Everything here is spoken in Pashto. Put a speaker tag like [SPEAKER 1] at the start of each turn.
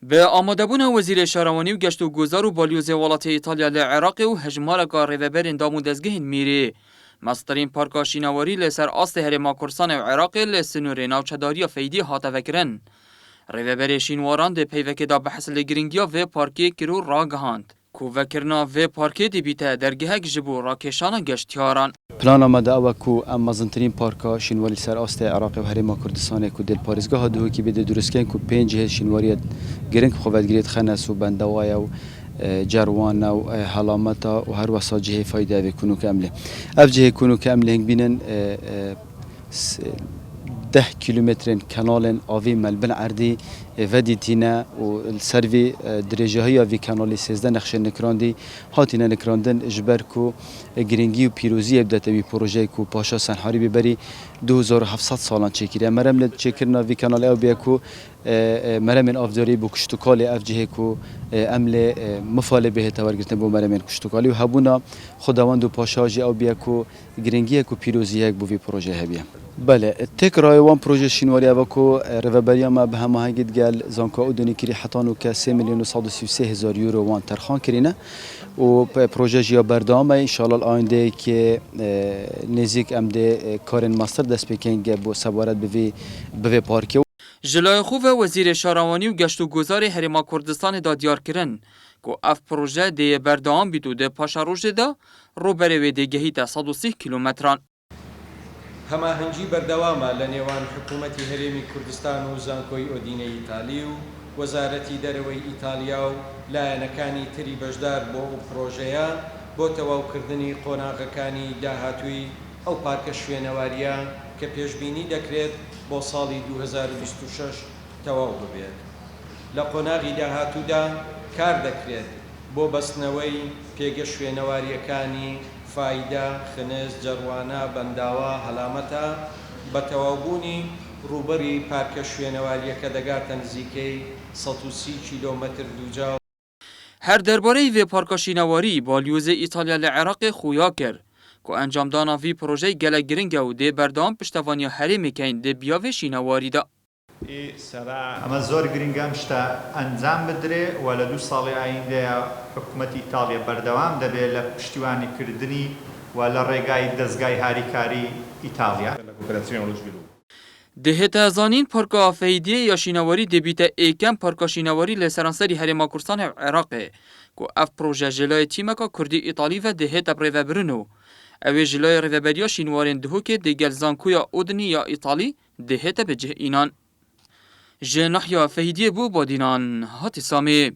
[SPEAKER 1] به آمادهبون وزیر شهروانی و گشت و گذار و بالیوز ولایت ایتالیا لعراق و هجمارک ریوبرین دامو دزگهین میری مسترین پارکا شینواری لسر آست هرما کرسان و عراق لسنور ناوچداری فیدی هاته وکرن. ریوبر شینواران ده پیوک دا بحث لگرینگیا و پارکی کرو راگهاند. کو وکرنا و پارکی دی بیته درگهک جبو راکشانا گشتیاران.
[SPEAKER 2] پلان آمده او کو ام مزنترین پارکا شینواری سر آست عراق و هرما کردستان کو دل پاریزگاه دو کی بده درستکن کو 5 شینواری گرنگ خوبت گرید خنس و بندوای و جروان و حلامتا و هر وسا جهه فایده بکنو کامله اف جهه کنو کامله هنگ بینن 10 کیلومترین کانال آوی ملبن عردی ودی تینا و السروی درجه های آوی کانالی 13 نقشه نکراندی هاتینا نکراندن اجبر کو گرینگی و پیروزی ابدت بی پروژه کو پاشا سنحاری ببری 2700 سالان چکیره مرم لد چکرنا وی کانال او بیا کو مرمن افداری بو کشتکالی اف جهه کو عمل مفاله به تورگرتن بو مرمن کشتکالی و هبونا خداوند و پاشاجی او بیا کو گرینگی کو پیروزی یک بو وی پروژه هبیا بله تکرای وان پروژه شینواری او کو رهبری ما به هماهنگید گل زانکو اودنی کری حتانو که 3 میلیون و 133 هزار یورو وان ترخان کرینه و پروژه جیا بردام ان شاء الله آینده که نزیک امده کارن ماستر دست بکنگ بو سوارت به پارک
[SPEAKER 1] جلای خوب وزیر شهروانی و گشت و گذار هرما کردستان دا دیار کرن که اف پروژه دی بردام بیدو ده پاشا روش دا رو بره ده گهی تا 130 کیلومتران.
[SPEAKER 3] هماهنگی بردوامه لنیوان حکومتی هرمی کردستان و زانکوی اودین ایتالی و وزارتی دروی ایتالیا و لایەنەکانی تری بەشدار بۆ پرۆژەیە بۆ تەواوکردنی قۆناغەکانی داهاتووی ئەو پارکە شوێنەواریە کە پێشبینی دەکرێت بۆ ساڵی 2026 تەواو ببێت. لە قۆناغی داهاتوودا کار دەکرێت بۆ بەستنەوەی پێگە شوێنەواریەکانی فایدا، خنس، جەروانە، بەنداوە، هەلامەتە بە تەواوبوونی ڕووبەری پارکە شوێنەواریەکە دەگاتە نزیکەی 130 کیلۆمەتر دووجا.
[SPEAKER 1] هر درباره وی پارکا شینواری بالیوز ایتالیا لعراق خویا کرد که انجام دانا وی پروژه گله گرنگ و ده بردام پشتوانی هرمی کین ده بیاوه شینواری دا.
[SPEAKER 4] اما زور گرنگام شتا انجام بدره ولا 2 ساڵی ئاینده حکوومەت ئیتالیا بەردەوام دەبێت لە پشتیوانی کردنی و لە ڕێگای دەستگای هاریکاری ئیتالیا.
[SPEAKER 1] دهتا زانین پارکا فیدیه یا شینواری دبیت ایکم پارکا شینواری لسرانسری هرما کردستان عراقه که اف پروژه جلای تیمکا کردی ایتالی و دهتا بریوه برنو اوی جلای ریوبریا شینوارین دهو که دیگل زانکویا اودنی یا ایتالی دهتا به جه اینان جناح یا فیدیه بو با دینان هاتی سامی